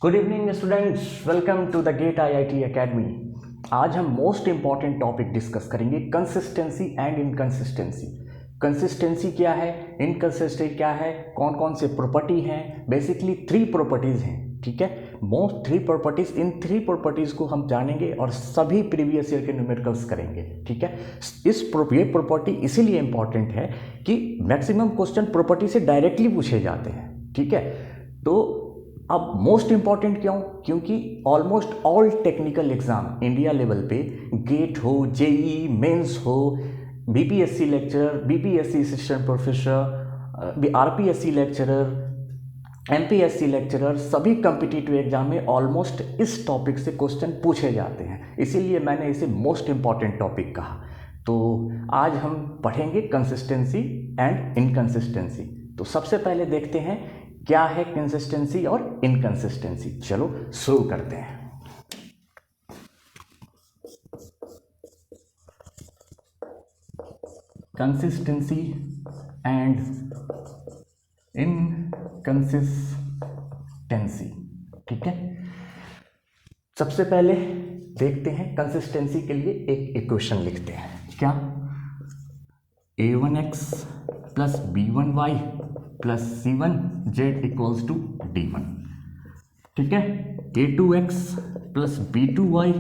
Good evening students, welcome to the GATE IIT academy. आज हम most important topic discuss करेंगे, consistency and inconsistency. Consistency क्या है, inconsistency क्या है, कौन कौन से प्रॉपर्टी हैं। बेसिकली 3 प्रॉपर्टीज़ हैं, ठीक है। मोस्ट 3 प्रॉपर्टीज़, इन 3 प्रॉपर्टीज़ को हम जानेंगे और सभी प्रीवियस ईयर के न्यूमेरिकल्स करेंगे, ठीक है। ये प्रॉपर्टी इसीलिए इंपॉर्टेंट है कि मैक्सिमम क्वेश्चन प्रॉपर्टी से डायरेक्टली पूछे जाते हैं, ठीक है। तो अब मोस्ट इंपॉर्टेंट क्यों, क्योंकि almost all technical exam India level पे, गेट हो, जेई मेंस हो, BPSC lecturer, BPSC assistant professor, RPSC lecturer, MPSC lecturer, सभी कम्पिटिटिव एग्जाम में ऑलमोस्ट इस टॉपिक से क्वेश्चन पूछे जाते हैं। इसीलिए मैंने इसे मोस्ट इंपॉर्टेंट टॉपिक कहा। तो आज हम पढ़ेंगे कंसिस्टेंसी एंड इनकंसिस्टेंसी। तो सबसे पहले देखते हैं क्या है कंसिस्टेंसी और इनकंसिस्टेंसी। चलो शुरू करते हैं। कंसिस्टेंसी एंड इनकंसिस्टेंसी, ठीक है। सबसे पहले देखते हैं, कंसिस्टेंसी के लिए एक इक्वेशन लिखते हैं। क्या, a1x plus b1y plus c1z equals to d1, ठीक है। a2x plus b2y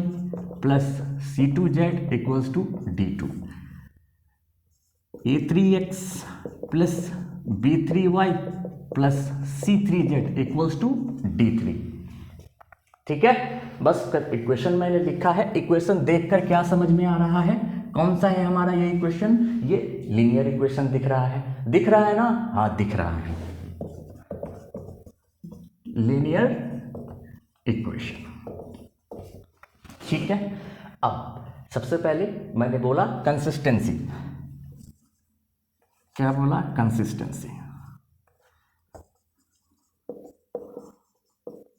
plus c2z equals to d2, a3x plus b3y plus c3z equals to d3, ठीक है। बस इक्वेशन मैंने लिखा है। इक्वेशन देखकर क्या समझ में आ रहा है, कौन सा है हमारा ये इक्वेशन? ये लीनियर इक्वेशन दिख रहा है, दिख रहा है ना? हाँ दिख रहा है, लीनियर इक्वेशन, ठीक है। अब सबसे पहले मैंने बोला कंसिस्टेंसी। क्या बोला? कंसिस्टेंसी।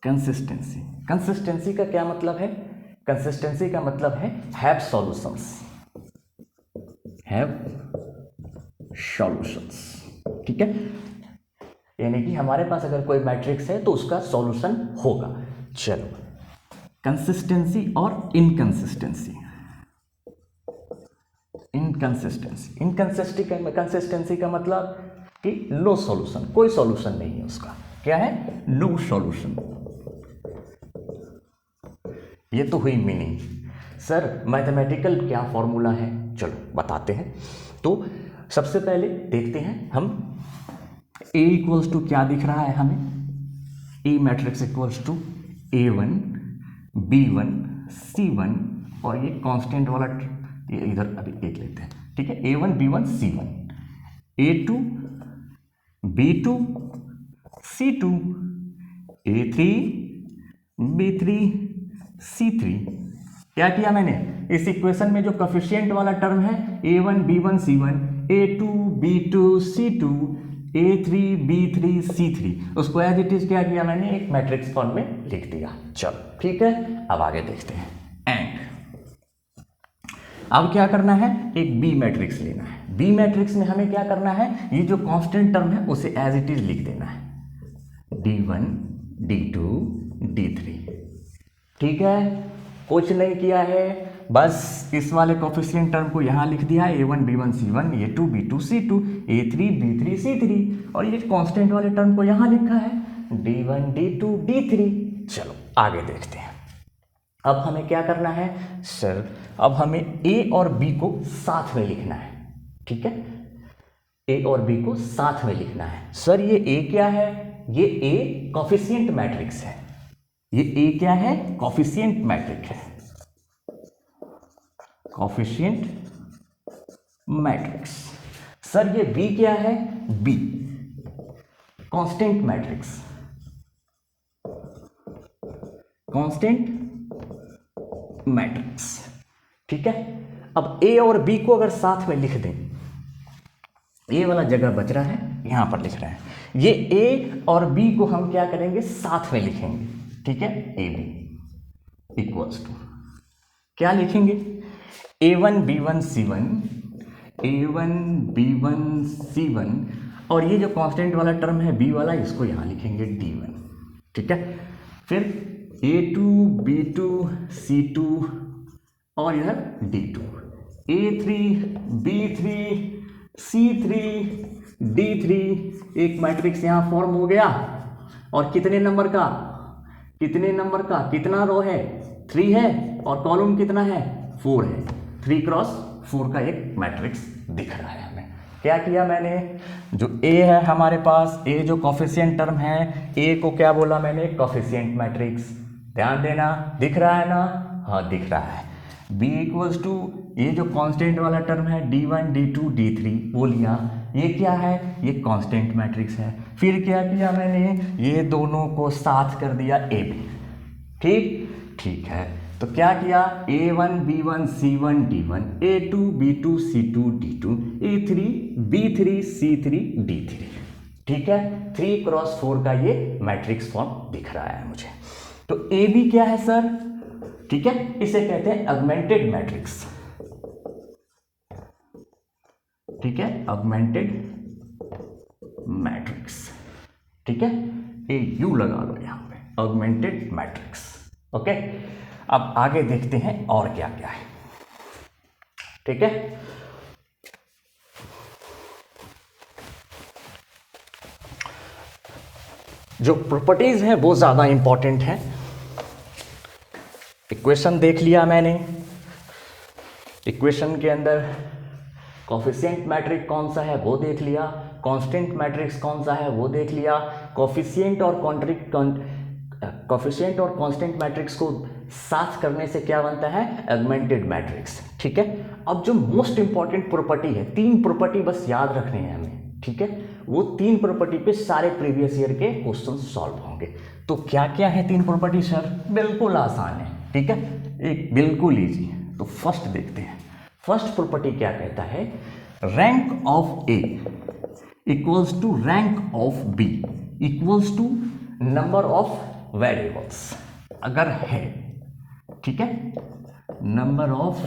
कंसिस्टेंसी, कंसिस्टेंसी का क्या मतलब है? कंसिस्टेंसी का मतलब है हैव सॉल्यूशंस, हैव सॉल्यूशंस, ठीक है। यानी कि हमारे पास अगर कोई मैट्रिक्स है तो उसका सॉल्यूशन होगा। चलो, कंसिस्टेंसी और इनकंसिस्टेंसी। कंसिस्टेंसी का मतलब कि नो सॉल्यूशन, कोई सॉल्यूशन नहीं है उसका। क्या है? No solution. ये तो हुई मीनिंग। सर मैथमेटिकल क्या फॉर्मूला है? चलो बताते हैं। तो सबसे पहले देखते हैं हम, A इक्वल्स टू क्या दिख रहा है हमें? A matrix equals to A1 B1 C1, और ये कांस्टेंट वाला ये इधर अभी देख लेते हैं, ठीक है। A1 B1 C1, A2 B2 C2, A3 B3 C3। क्या किया मैंने? इस इक्वेशन में जो कोफिशिएंट वाला टर्म है A1 B1 C1, A2 B2 C2, A3 B3 C3, उसको एज इट इज क्या किया मैंने? एक मैट्रिक्स फॉर्म में लिख दिया। चलो ठीक है, अब आगे देखते हैं। एंड अब क्या करना है? एक बी मैट्रिक्स लेना है। बी मैट्रिक्स में हमें क्या करना है? ये जो कांस्टेंट टर्म है उसे एज इट इज लिख देना है, D1 D2 D3, ठीक है। कुछ नहीं किया है, बस इस वाले कोफिशिएंट टर्म को यहाँ लिख दिया, A1 B1 C1, A2 B2 C2, A3 B3 C3, और ये कांस्टेंट वाले टर्म को यहाँ लिखा है D1 D2 D3। चलो आगे देखते हैं। अब हमें क्या करना है सर? अब हमें A और B को साथ में लिखना है, ठीक है। A और B को साथ में लिखना है। सर ये A क्या है? ये A कोफिशिएंट मैट्रिक्स है। ये A क्या है? कोफिशिएंट मैट्रिक्स है, कोफिशिएंट मैट्रिक्स। सर ये B क्या है? B constant matrix, constant matrix, ठीक है। अब A और B को अगर साथ में लिख दें, ये वाला जगह बच रहा है, यहां पर लिख रहे हैं। ये A और B को हम क्या करेंगे? साथ में लिखेंगे, ठीक है। AB इक्वल्स टू क्या लिखेंगे? A1 B1 C1, A1 B1 C1, और ये जो कांस्टेंट वाला टर्म है B वाला, इसको यहां लिखेंगे D1, ठीक है। फिर A2 B2 C2 और इधर D2, A3 B3 C3 D3, एक मैट्रिक्स यहां फॉर्म हो गया। और कितने नंबर का, कितना रो है, 3 है, और कॉलम कितना है, 4 है। 3x4 का एक मैट्रिक्स दिख रहा है हमें। क्या किया मैंने, जो A है हमारे पास, A जो कॉफिशिएंट टर्म है, A को क्या बोला मैंने, कॉफिशिएंट मैट्रिक्स। ध्यान देना, दिख रहा है ना, हाँ दिख रहा है। B इक्वल्स टू ये जो कांस्टेंट वाला टर्म है D1 D2 D3 वो लिया, ये क्या है, ये कांस्टेंट मैट्रिक्स है। फिर क्या किया मैंने, ये दोनों को साथ कर दिया AB। ठीक है, तो क्या किया, A1 B1 C1 D1, A2 B2 C2 D2, A3 B3 C3 D3। ठीक है, 3x4 का ये मैट्रिक्स फॉर्म दिख रहा है मुझे। तो AB क्या है सर, ठीक है, इसे कहते हैं ऑगमेंटेड मैट्रिक्स। ठीक है, ऑगमेंटेड मैट्रिक्स। ठीक है, AU लगा लो यहां पे, ऑगमेंटेड मैट्रिक्स। ओके, अब आगे देखते हैं और क्या क्या है। ठीक है, जो प्रॉपर्टीज है वो ज्यादा इंपॉर्टेंट है। इक्वेशन देख लिया मैंने, इक्वेशन के अंदर कोफिशिएंट मैट्रिक्स कौन सा है वो देख लिया, कांस्टेंट मैट्रिक्स कौन सा है वो देख लिया। कोफिशिएंट और कांस्टेंट मैट्रिक्स को साथ करने से क्या बनता है, ऑगमेंटेड मैट्रिक्स। ठीक है, अब जो मोस्ट इंपॉर्टेंट प्रॉपर्टी है, 3 प्रॉपर्टी बस याद रखने हैं हमें। ठीक है, वो 3 प्रॉपर्टी पे सारे प्रीवियस ईयर के क्वेश्चन सॉल्व होंगे। तो क्या क्या है 3 प्रॉपर्टी सर, बिल्कुल आसान है। ठीक है, एक बिल्कुल इजी। तो फर्स्ट देखते हैं, फर्स्ट प्रॉपर्टी क्या कहता है, rank of A equals to rank of B equals to number of variables. अगर है, ठीक है, नंबर ऑफ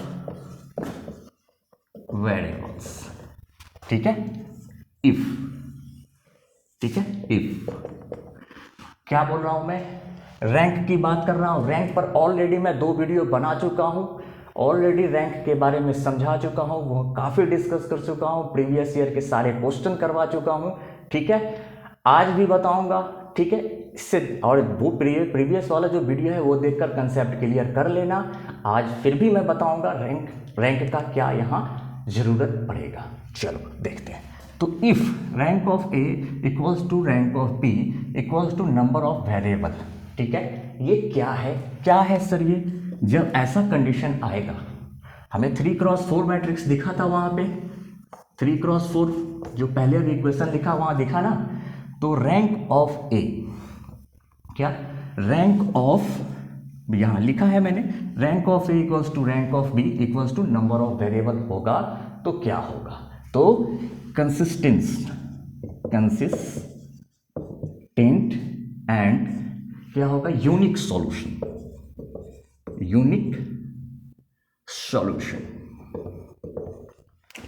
वेरिएबल्स। ठीक है, इफ, ठीक है, इफ क्या बोल रहा हूं मैं, रैंक की बात कर रहा हूं। रैंक पर ऑलरेडी मैं 2 वीडियो बना चुका हूं, ऑलरेडी रैंक के बारे में समझा चुका हूं, वो काफी डिस्कस कर चुका हूं, प्रीवियस ईयर के सारे क्वेश्चन करवा चुका हूं। ठीक है, आज भी बताऊंगा। ठीक है, इससे और वो प्रीवियस वाला जो वीडियो है वो देखकर कंसेप्ट क्लियर कर लेना। आज फिर भी मैं बताऊंगा रैंक का क्या यहाँ जरूरत पड़ेगा। चलो देखते हैं। तो if rank of A equals to rank of B equals to number of variable. ठीक है, ये क्या है सर, ये जब ऐसा कंडीशन आएगा, हमें 3x4 मैट्रिक्स दिखा था वहां पे, 3x4 जो पहले इक्वेशन लिखा वहां दिखा ना। तो रैंक ऑफ ए, क्या रैंक ऑफ, यहां लिखा है मैंने, rank of A equals to rank of B equals to number of variable होगा। तो क्या होगा, तो कंसिस्टेंट एंड क्या होगा, यूनिक सॉल्यूशन।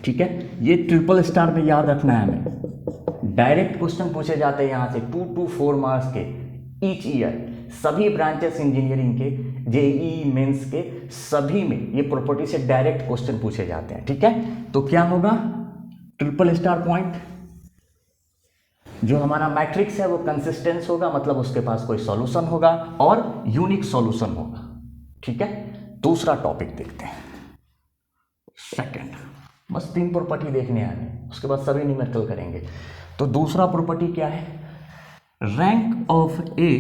ठीक है, ये ट्रिपल स्टार में याद रखना है हमें। डायरेक्ट क्वेश्चन पूछे जाते हैं यहां से 2 to 4 मार्क्स के ईच ईयर, सभी ब्रांचेस इंजीनियरिंग के, जेईई मेंस के सभी में ये प्रॉपर्टी से डायरेक्ट क्वेश्चन पूछे जाते हैं। ठीक है, तो क्या होगा, ट्रिपल स्टार पॉइंट, जो हमारा मैट्रिक्स है वो कंसिस्टेंस होगा, मतलब उसके पास कोई सॉल्यूशन होगा और यूनिक सॉल्यूशन होगा। ठीक है, दूसरा टॉपिक देखते हैं, सेकंड। बस 3 प्रॉपर्टी देखने आने, उसके बाद सभी न्यूमेरिकल करेंगे। तो दूसरा प्रॉपर्टी क्या है, rank of A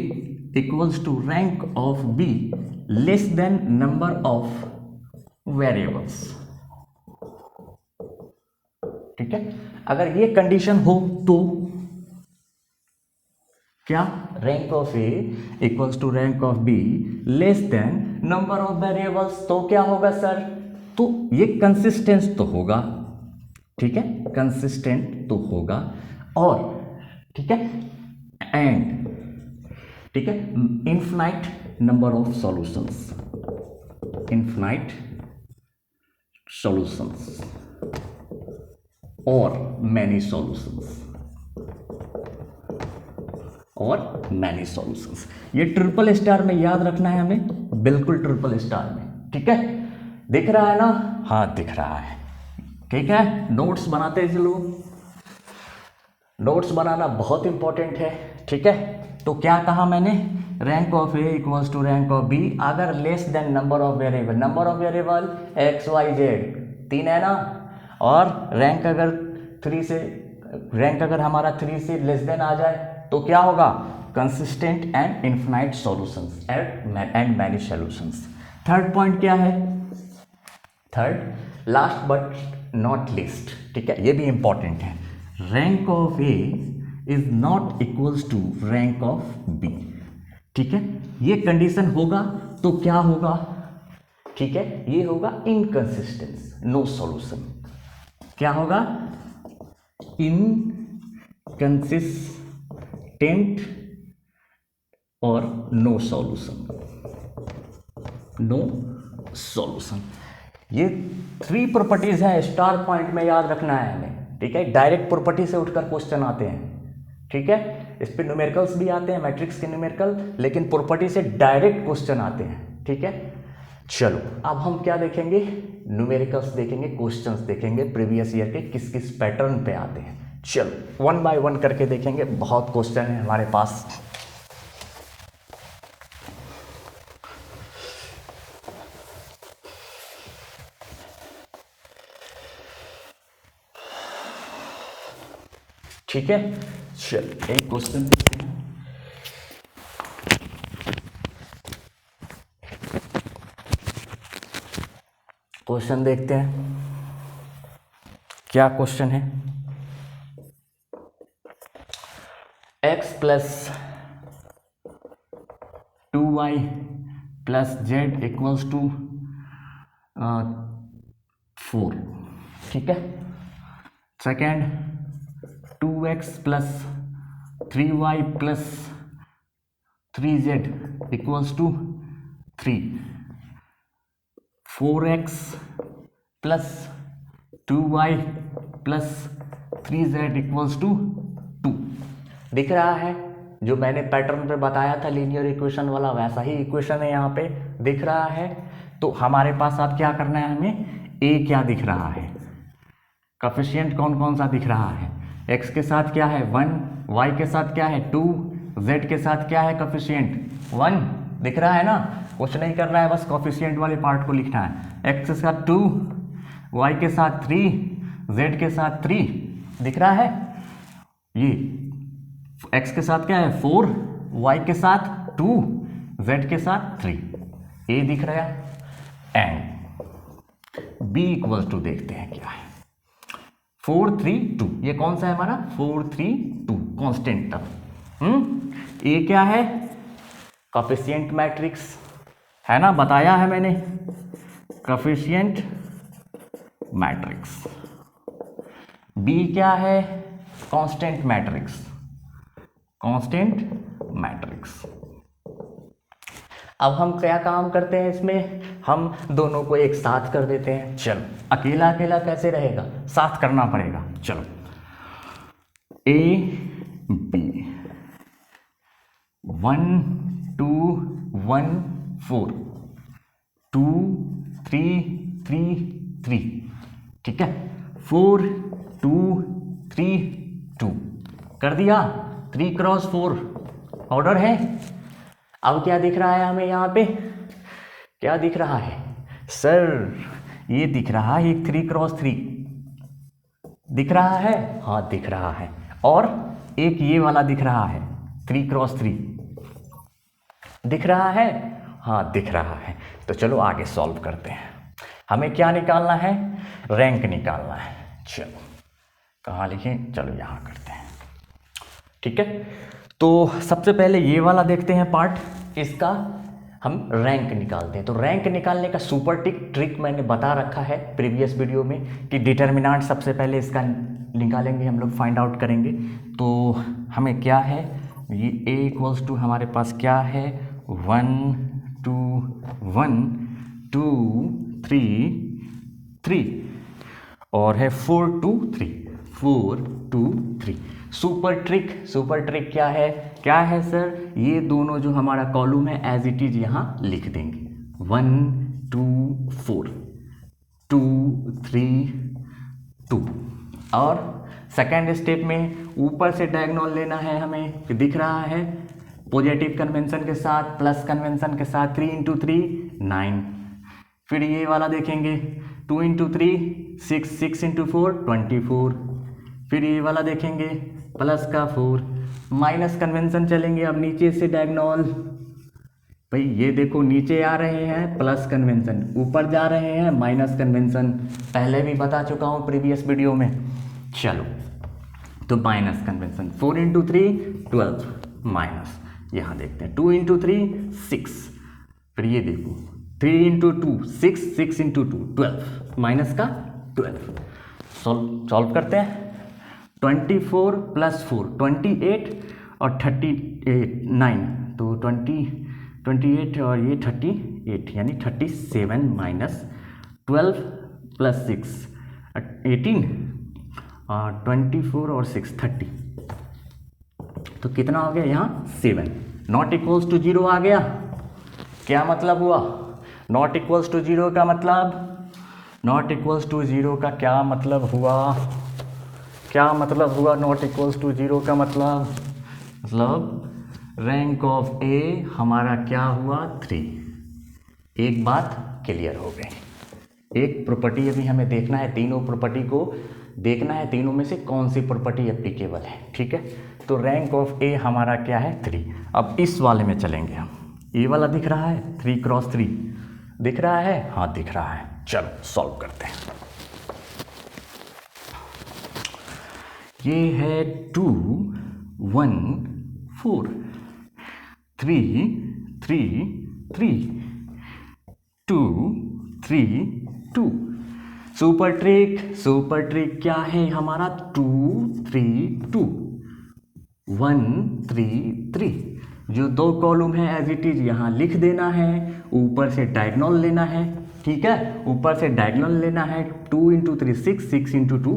equals to rank of B less than number of variables. ठीक है, अगर ये कंडीशन हो तो क्या, rank of A equals to rank of B less than number of variables. तो क्या होगा सर, तो ये कंसिस्टेंस तो होगा। ठीक है, कंसिस्टेंट तो होगा, और ठीक है, एंड ठीक है, infinite number of solutions, infinite solutions और मैनी सॉल्यूशंस। और मैनी सॉल्यूशंस। ये ट्रिपल स्टार में याद रखना है हमें, बिल्कुल ट्रिपल स्टार में, ठीक है। दिख रहा है ना? हाँ दिख रहा है, ठीक है। नोट्स बनाते चलो, नोट्स बनाना बहुत इंपॉर्टेंट है, ठीक है। तो क्या कहा मैंने, rank of A equals to rank of B अगर less than number of variable, number of variable x y z 3 है ना, और रैंक अगर 3 से, रैंक अगर हमारा 3 से लेस देन आ जाए तो क्या होगा, consistent and infinite solutions and many solutions. Third point क्या है, third last but not least, ठीक है, ये भी इंपॉर्टेंट है, rank of A is not equals to rank of B, ठीक है। ये कंडीशन होगा तो क्या होगा, ठीक है, ये होगा इनकंसिस्टेंस, नो सॉल्यूशन। क्या होगा, इनकंसिस्टेंट और नो सॉल्यूशन, नो सॉल्यूशन। ये 3 प्रॉपर्टीज है, स्टार पॉइंट में याद रखना है हमें, ठीक है। डायरेक्ट प्रॉपर्टी से उठकर क्वेश्चन आते हैं, ठीक है। इस पे न्यूमेरिकल्स भी आते हैं, मैट्रिक्स के न्यूमेरिकल, लेकिन प्रॉपर्टी से डायरेक्ट क्वेश्चन आते हैं, ठीक है। चलो अब हम क्या देखेंगे, न्यूमेरिकल्स देखेंगे, क्वेश्चंस देखेंगे प्रीवियस ईयर के किस किस पैटर्न पे आते हैं। चलो 1 बाय 1 करके देखेंगे, बहुत क्वेश्चन है हमारे पास। ठीक है, चल एक क्वेश्चन देखते हैं। क्वेश्चन देखते हैं, क्या क्वेश्चन है, x plus 2y plus Z equals to 4, ठीक है। Second 2x plus 3y plus 3z equals to 3, 4x plus 2y plus 3z equals to 2। दिख रहा है, जो मैंने पैटर्न पे बताया था लीनियर इक्वेशन वाला, वैसा ही इक्वेशन है यहाँ पे, दिख रहा है। तो हमारे पास अब क्या करना है हमें, a क्या दिख रहा है, कोफिशिएंट कौन कौन सा दिख रहा है, x के साथ क्या है 1, y के साथ क्या है 2, z के साथ क्या है कोफिशिएंट 1, दिख रहा है ना। कुछ नहीं करना है, बस कोफिशिएंट वाले पार्ट को लिखना है, x के साथ 2, y के साथ 3, z के साथ 3, दिख रहा है। ये x के साथ क्या है 4, y के साथ 2, z के साथ 3, a दिख रहा है। एंड b इक्वल्स टू देखते हैं क्या है, 4 3 2, ये कौन सा है हमारा 4 3 2 कांस्टेंट टर्म। ए क्या है, कोफिशिएंट मैट्रिक्स है ना, बताया है मैंने, कोफिशिएंट मैट्रिक्स। बी क्या है, कांस्टेंट मैट्रिक्स, कांस्टेंट मैट्रिक्स। अब हम क्या काम करते हैं इसमें, हम दोनों को एक साथ कर देते हैं। चलो अकेला अकेला कैसे रहेगा, साथ करना पड़ेगा। चलो ए बी 1 2 1 4 2 3 3 3, ठीक है। 4 2 3 2 कर दिया, 3 क्रॉस 4 ऑर्डर है। अब क्या दिख रहा है हमें यहाँ पे, क्या दिख रहा है सर, ये दिख रहा है 3 क्रॉस 3 दिख रहा है, हाँ दिख रहा है। और एक ये वाला दिख रहा है 3 क्रॉस 3 दिख रहा है, हाँ दिख रहा है। तो चलो आगे सॉल्व करते हैं। हमें क्या निकालना है, रैंक निकालना है। चलो कहाँ लिखें, चलो यहाँ करते हैं, ठीक है। तो सबसे पहले ये वाला देखते हैं पार्ट, इसका हम रैंक निकालते हैं। तो रैंक निकालने का सुपर ट्रिक मैंने बता रखा है प्रीवियस वीडियो में कि डिटर्मिनेंट सबसे पहले इसका निकालेंगे हम लोग, फाइंड आउट करेंगे। तो हमें क्या है, ये a इक्वल्स टू हमारे पास क्या है 1 2 1 2 3 3 और है 4 2 3 4 2 3। सुपर ट्रिक क्या है, क्या है सर, ये दोनों जो हमारा कॉलम है एज इट इज यहाँ लिख देंगे 1 2 4 2 3 2। और सेकेंड स्टेप में ऊपर से डायगोनल लेना है हमें, दिख रहा है पॉजिटिव कन्वेंशन के साथ प्लस कन्वेंशन के साथ 3 × 3 9। फिर ये वाला देखेंगे 2 × 3 6 6 × 4 24। फिर ये वाला देखेंगे प्लस का 4 माइनस कन्वेंशन चलेंगे। अब नीचे से डायगोनल, भाई ये देखो नीचे आ रहे हैं प्लस कन्वेंशन, ऊपर जा रहे हैं माइनस कन्वेंशन, पहले भी बता चुका हूँ प्रीवियस वीडियो में। चलो तो माइनस कन्वेंशन 4 × 3 12 माइनस, यहाँ देखते हैं 2 × 3 6। फिर ये देखो 3 × 2 6 6 × 2 12 माइनस का 12। सॉल्व करते हैं। 24 + 4 28 और 38 9, तो 28 और ये 38 यानी 37 माइनस 12 + 6 18 और 24 और 6 30। तो कितना हो गया यहाँ 7। नॉट इक्वल्स टू 0 आ गया। क्या मतलब हुआ नॉट इक्वल्स टू 0 का मतलब, नॉट इक्वल्स टू 0 का क्या मतलब हुआ, क्या मतलब हुआ नॉट इक्वल्स टू 0 का मतलब रैंक ऑफ ए हमारा क्या हुआ 3। एक बात क्लियर हो गई। एक प्रॉपर्टी अभी हमें देखना है, तीनों प्रॉपर्टी को देखना है, तीनों में से कौन सी प्रॉपर्टी एप्लीकेबल है। ठीक है, तो रैंक ऑफ ए हमारा क्या है 3। अब इस वाले में चलेंगे हम। ये वाला दिख रहा है 3 × 3 दिख रहा है, हाँ दिख रहा है। चलो सॉल्व करते हैं। ये है 2 1 4 3 3 3 2 3 2। सुपर ट्रिक क्या है हमारा 2 3 2 1 3 3। जो दो कॉलम है एज इट इज यहाँ लिख देना है, ऊपर से डायगोनल लेना है। ठीक है, ऊपर से डायगोनल लेना है। 2 × 3 6 6 × 2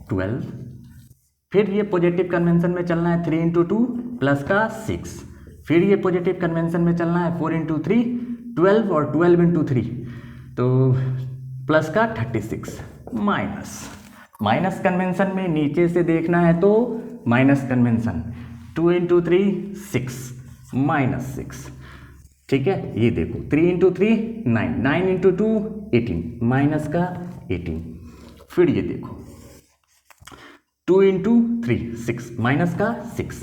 12। फिर ये पॉजिटिव कन्वेंशन में चलना है 3 × 2 प्लस का 6। फिर ये पॉजिटिव कन्वेंशन में चलना है 4 × 3 12 और 12 × 3 तो प्लस का 36 माइनस कन्वेंशन में नीचे से देखना है तो माइनस कन्वेंशन 2 × 3 6 -6। ठीक है, ये देखो 3 × 3 9 9 × 2 18 माइनस का 18। फिर ये देखो 2 × 3 6 माइनस का 6,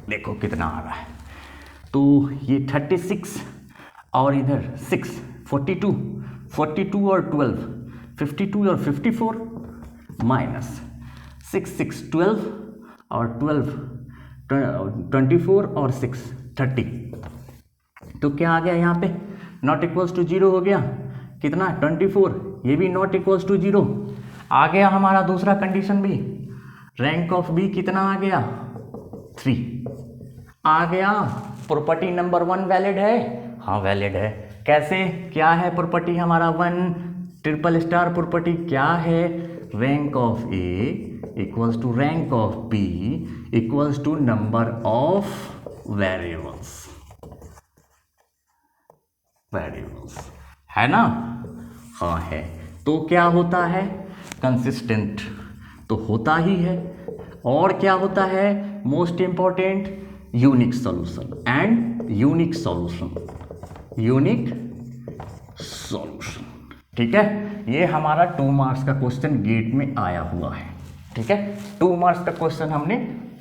देखो कितना आ रहा है। तो ये 36 और इधर 6 42 और 12 52 और 54 माइनस 6 6 12 और 12 24 और 6 30। तो क्या आ गया यहाँ पे नॉट इक्वल्स टू 0 हो गया। कितना 24, ये भी नॉट इक्वल्स टू 0 आ गया। हमारा दूसरा कंडीशन भी रैंक ऑफ बी कितना आ गया 3 आ गया। प्रॉपर्टी नंबर 1 वैलिड है, हाँ वैलिड है। कैसे, क्या है प्रॉपर्टी हमारा 1 ट्रिपल स्टार प्रॉपर्टी क्या है, rank of A equals to rank of B equals to number of variables है ना, हाँ है। तो क्या होता है कंसिस्टेंट तो होता ही है। और क्या होता है most important unique solution and unique solution. ठीक है, ये हमारा 2 मार्क्स का क्वेश्चन गेट में आया हुआ है। ठीक है, 2 मार्क्स का क्वेश्चन हमने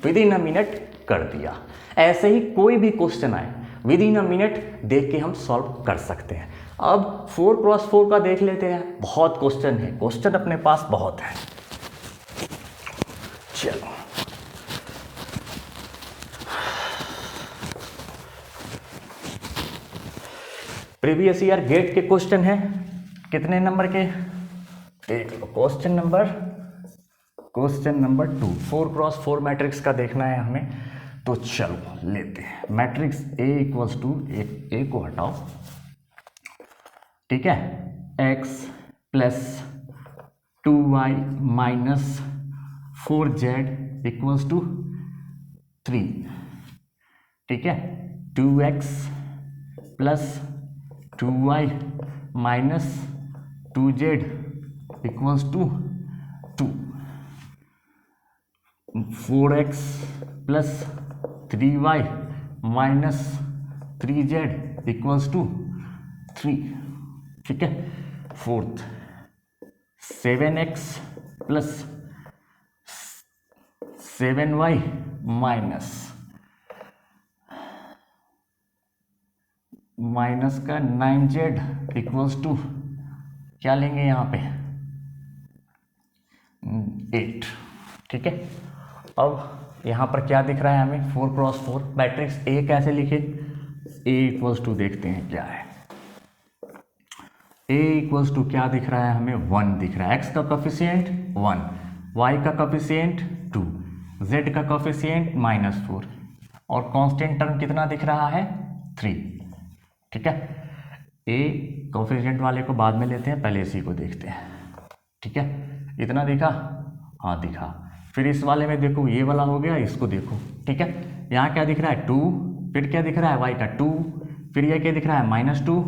विद इन अ मिनट कर दिया। ऐसे ही कोई भी क्वेश्चन आए विद इन अ मिनट देख के हम सॉल्व कर सकते हैं। अब 4x4 का देख लेते हैं। बहुत क्वेश्चन है, क्वेश्चन अपने पास बहुत है। चलो प्रीवियस ईयर गेट के क्वेश्चन है, कितने नंबर के देख लो। क्वेश्चन नंबर 2 4x4 मैट्रिक्स का देखना है हमें। तो चलो लेते हैं matrix A equals to A को हटाओ। ठीक है, x plus 2y minus 4z equals to 3 ठीक है, 2x plus 2y minus 2z equals to 2, 4x plus 3y minus 3z equals to 3, ठीक है। Fourth, 7x plus 7y minus का 9z equals to क्या लेंगे यहाँ पे 8, ठीक है। अब यहाँ पर क्या दिख रहा है हमें 4x4 मैट्रिक्स ए कैसे लिखे, ए इक्वल्स टू देखते हैं क्या है, ए इक्वल्स टू क्या दिख रहा है हमें 1 दिख रहा है, x का कोफिशिएंट 1, y का कोफिशिएंट 2, z का कोफिशिएंट -4 और कांस्टेंट टर्म कितना दिख रहा है 3, ठीक है। ए कोफिशिएंट वाले को बाद में लेते हैं, पहले इसी को देखते हैं, ठीक है। इतना दिखा, हाँ दिखा। फिर इस वाले में देखो ये वाला हो गया, इसको देखो, ठीक है। यहाँ क्या दिख रहा है 2, फिर क्या दिख रहा है y का 2, फिर ये क्या दिख रहा है -2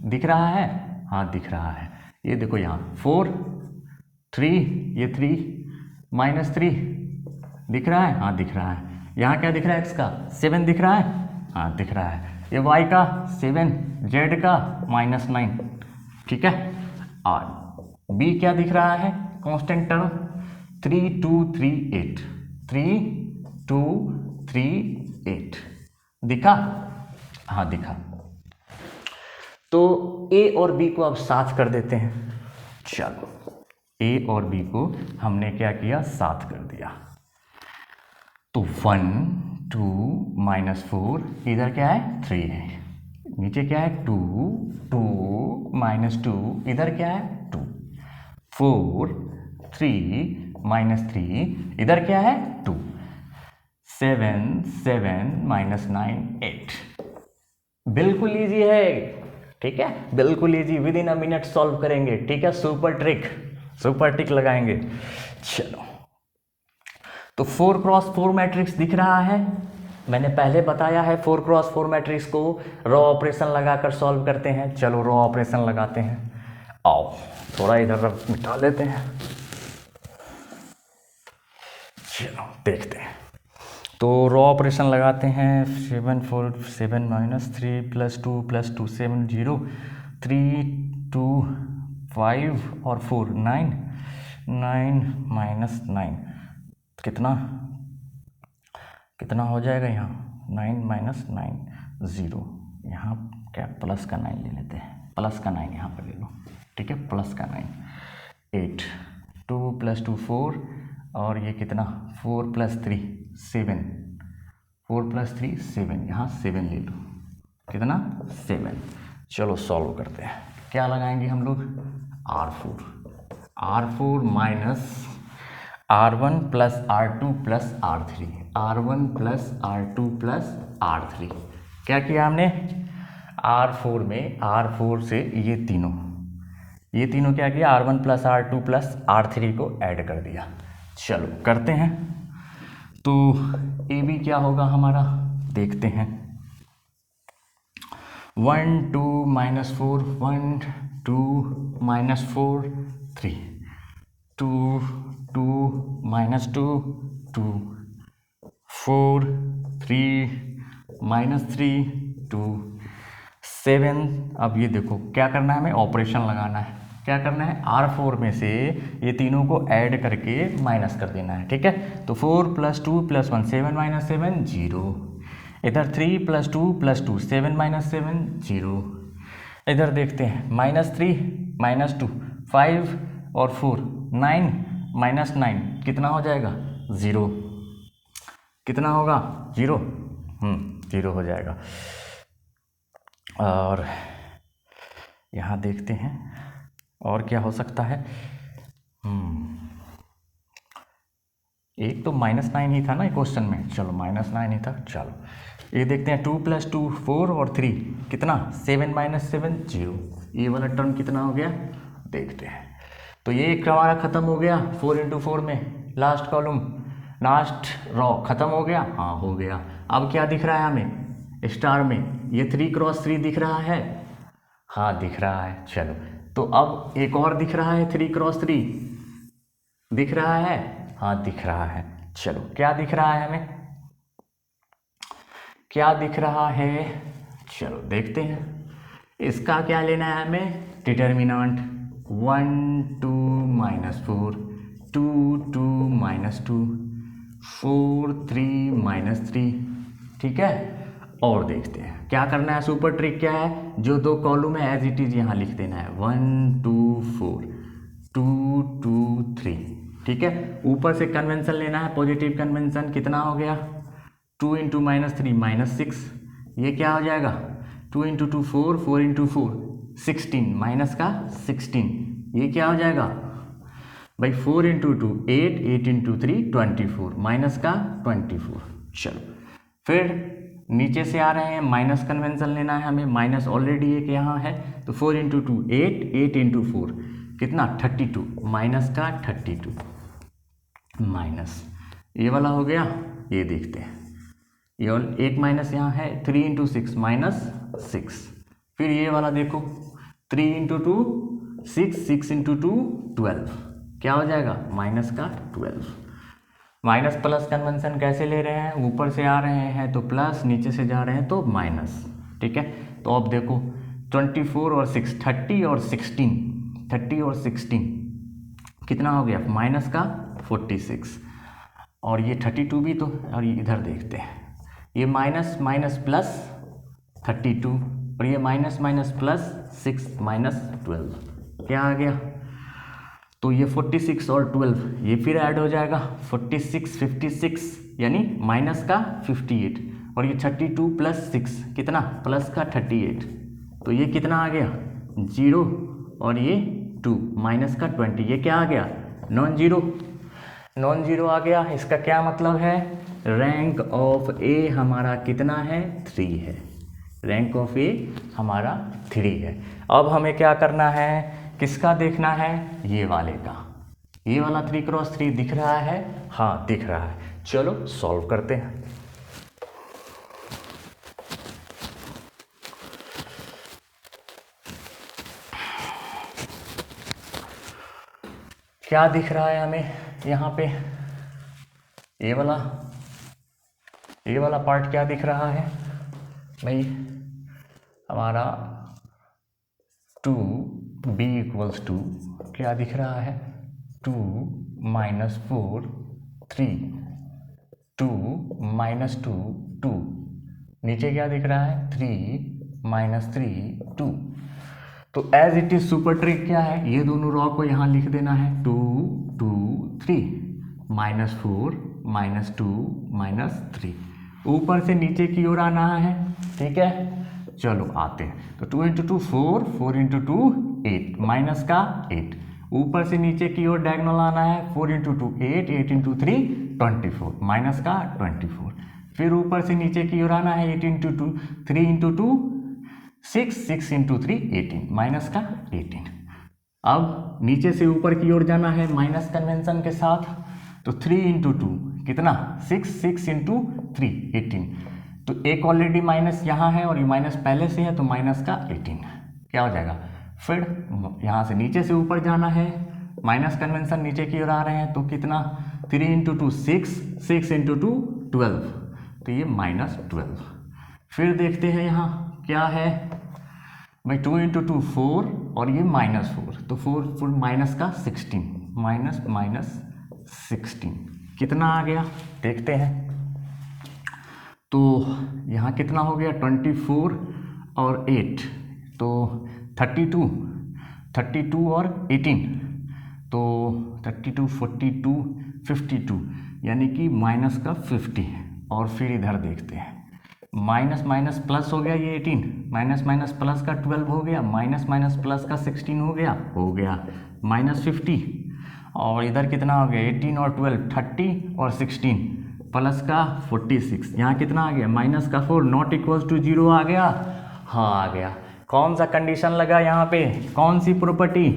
दिख रहा है, हाँ दिख रहा है। ये देखो यहाँ 4 3, ये 3 -3 दिख रहा है, हाँ दिख रहा है। यहाँ क्या दिख रहा है x का 7 दिख रहा है, हाँ दिख रहा है। ये y का 7, z का -9, ठीक है। और b क्या दिख रहा है कांस्टेंट टर्म 3 2 3 8, 3 2 3 8 दिखा, हाँ दिखा। तो a और b को अब साथ कर देते हैं, चलो a और b को हमने क्या किया साथ कर दिया। तो 1 2 -4 इधर क्या है 3 है, नीचे क्या है 2 2 -2 इधर क्या है 2, 4 3 -3 इधर क्या है 2, 7 7 -9 8। बिल्कुल इजी है, ठीक है, बिल्कुल easy, with in a minute solve करेंगे, ठीक है। सुपर टिक लगाएंगे। चलो, तो 4x4 मैट्रिक्स दिख रहा है, मैंने पहले बताया है 4x4 मैट्रिक्स को रॉ ऑपरेशन लगाकर सॉल्व करते हैं। चलो रॉ ऑपरेशन लगाते हैं, आओ थोड़ा इधर मिटा लेते हैं, चलो देखते हैं। तो रॉ ऑपरेशन लगाते हैं, 7 4 7 -3 +2 +2 7 0 3 2 5 और 4 9 9 -9 कितना हो जाएगा यहाँ 9 -9 0, यहाँ क्या प्लस का 9 ले लेते हैं, प्लस का 9 यहाँ पर ले लो, ठीक है, प्लस का 9 8 2 + 2 4 और ये कितना 4 + 3 7, 4 + 3 7, यहाँ 7 ले लो, कितना 7। चलो सॉल्व करते हैं, क्या लगाएंगे हम लोग R4 minus R1 + R2 + R3, R1 + R2 + R3। क्या किया हमने R4 से ये तीनों क्या किया R1 + R2 + R3 को ऐड कर दिया। चलो करते हैं, तो ए बी क्या होगा हमारा देखते हैं। 1 2 -4 1 2 -4 3 2 2 -2 2 4 3 -3 2 7। अब ये देखो क्या करना है, हमें ऑपरेशन लगाना है। क्या करना है R4 में से ये तीनों को ऐड करके माइनस कर देना है, ठीक है। तो 4 + 2 + 1 7 - 7 0, इधर 3 + 2 + 2 7 - 7 0, इधर देखते हैं -3 -2 5 और 4 9 -9 कितना हो जाएगा 0, कितना होगा 0, 0 हो जाएगा। और यहाँ देखते हैं और क्या हो सकता है, एक तो -9 ही था ना क्वेश्चन में, चलो -9 ही था। चलो ये देखते हैं 2 + 2 4 और 3 कितना 7 - 7 0, ये वाला टर्म कितना हो गया देखते हैं। तो ये एक हमारा ख़त्म हो गया 4 × 4 में, लास्ट कॉलम लास्ट रॉ ख़त्म हो गया, हाँ हो गया। अब क्या दिख रहा है हमें स्टार में ये 3×3 दिख रहा है, हाँ दिख रहा है। चलो तो अब एक और दिख रहा है 3×3 दिख रहा है, हाँ दिख रहा है। चलो क्या दिख रहा है हमें, क्या दिख रहा है, चलो देखते हैं। इसका क्या लेना है हमें, डिटर्मिनेंट 1 2 -4 2 2 -2 4 3 -3, ठीक है। और देखते हैं क्या करना है, सुपर ट्रिक क्या है, जो दो कॉलम है एज इट इज यहाँ लिख देना है 1 2 4 2 2 3, ठीक है। ऊपर से कन्वेंशन लेना है, पॉजिटिव कन्वेंशन, कितना हो गया 2 × -3 -6, ये क्या हो जाएगा 2 × 2 4 4 × 4 16 माइनस का 16, ये क्या हो जाएगा भाई 4 × 2 8 8 × 3 24 माइनस का 24। चलो फिर नीचे से आ रहे हैं, माइनस कन्वेंशन लेना है हमें, माइनस ऑलरेडी एक यहाँ है, तो 4 × 2 8 8 × 4 कितना 32 माइनस का 32 माइनस, ये वाला हो गया। ये देखते हैं, ये और एक माइनस यहाँ है 3 × 6 -6, फिर ये वाला देखो 3 × 2 6 6 × 2 12, क्या हो जाएगा माइनस का 12। माइनस प्लस कन्वेंशन कैसे ले रहे हैं, ऊपर से आ रहे हैं तो प्लस, नीचे से जा रहे हैं तो माइनस, ठीक है। तो अब देखो 24 और 6 30 और 16 30 और 16 कितना हो गया माइनस का 46, और ये 32 भी तो, और ये इधर देखते हैं, ये माइनस माइनस प्लस 32 और ये माइनस माइनस प्लस 6 -12, क्या आ गया, तो ये 46 और 12 ये फिर ऐड हो जाएगा 46 56 यानी माइनस का 58, और ये 32 + 6 कितना प्लस का 38, तो ये कितना आ गया 0, और ये 2 माइनस का 20, ये क्या आ गया नॉन जीरो आ गया। इसका क्या मतलब है, रैंक ऑफ ए हमारा कितना है 3 है, रैंक ऑफ ए हमारा 3 है। अब हमें क्या करना है, किसका देखना है, ये वाले का, ये वाला 3×3 दिख रहा है, हाँ दिख रहा है। चलो सॉल्व करते हैं। क्या दिख रहा है हमें यहाँ पे, ये वाला पार्ट क्या दिख रहा है भाई, हमारा 2b = क्या दिख रहा है 2 -4 3 2 -2 2, नीचे क्या दिख रहा है 3 -3 2। तो as it is super trick क्या है, ये दोनों रॉ को यहाँ लिख देना है 2 2 3 -4 -2 -3, ऊपर से नीचे की ओर आना है, ठीक है। चलो आते हैं, तो 2 × 2 4 4 × 2 8 माइनस का 8, ऊपर से नीचे की ओर डायगोनल आना है 4 × 2 8 8 × 3 24 माइनस का 24, फिर ऊपर से नीचे की ओर आना है 8 × 2 3 × 2 6 6 × 3 18 माइनस का 18। अब नीचे से ऊपर की ओर जाना है माइनस कन्वेंशन के साथ, तो 3 × 2 कितना 6 6 × 3 18, तो एक ऑलरेडी माइनस यहाँ है और ये माइनस पहले से है, तो माइनस का 18 क्या हो जाएगा। फिर यहाँ से नीचे से ऊपर जाना है, माइनस कन्वेंशन नीचे की ओर आ रहे हैं, तो कितना 3 × 2 6 6 × 2 12, तो ये -12। फिर देखते हैं यहाँ क्या है भाई 2 × 2 4 और ये -4, तो 4 माइनस का 16 -16 कितना आ गया देखते हैं। तो यहाँ कितना हो गया 24 और 8, तो 32 और 18, तो 32 42 52 यानी कि माइनस का 50। और फिर इधर देखते हैं, माइनस माइनस प्लस हो गया ये 18, माइनस माइनस प्लस का 12 हो गया, माइनस माइनस प्लस का 16 हो गया -50, और इधर कितना हो गया 18 और 12 30 और 16 प्लस का 46, यहाँ कितना आ गया माइनस का 4 नॉट इक्वल टू 0 आ गया, हाँ आ गया। कौन सा कंडीशन लगा यहाँ पे, कौन सी property,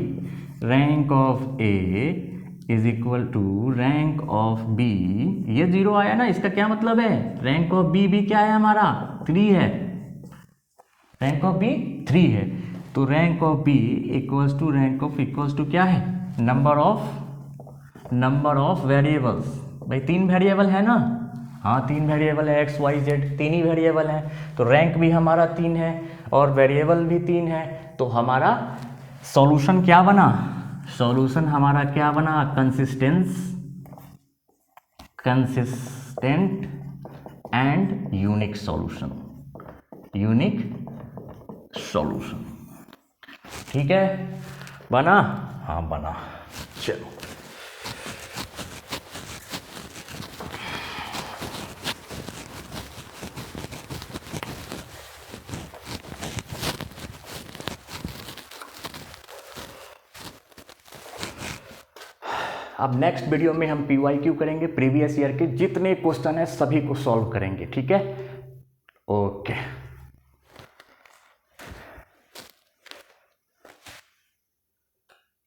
rank of A is equal to rank of B, ये 0 आया ना, इसका क्या मतलब है, रैंक ऑफ बी भी क्या है हमारा 3 है, रैंक ऑफ बी 3 है, तो rank of B equals to rank of equals to क्या है, नंबर ऑफ वेरिएबल्स। भाई 3 वेरिएबल है ना, हाँ 3 वेरिएबल है, एक्स वाई जेड 3 ही वेरिएबल हैं, तो रैंक भी हमारा 3 है और वेरिएबल भी 3 है, तो हमारा सॉल्यूशन क्या बना, सॉल्यूशन हमारा क्या बना, consistent and unique solution, unique solution. ठीक है, बना, हाँ बना। चलो अब नेक्स्ट वीडियो में हम PYQ करेंगे, प्रीवियस ईयर के जितने क्वेश्चन है सभी को सॉल्व करेंगे। ठीक है, ओके।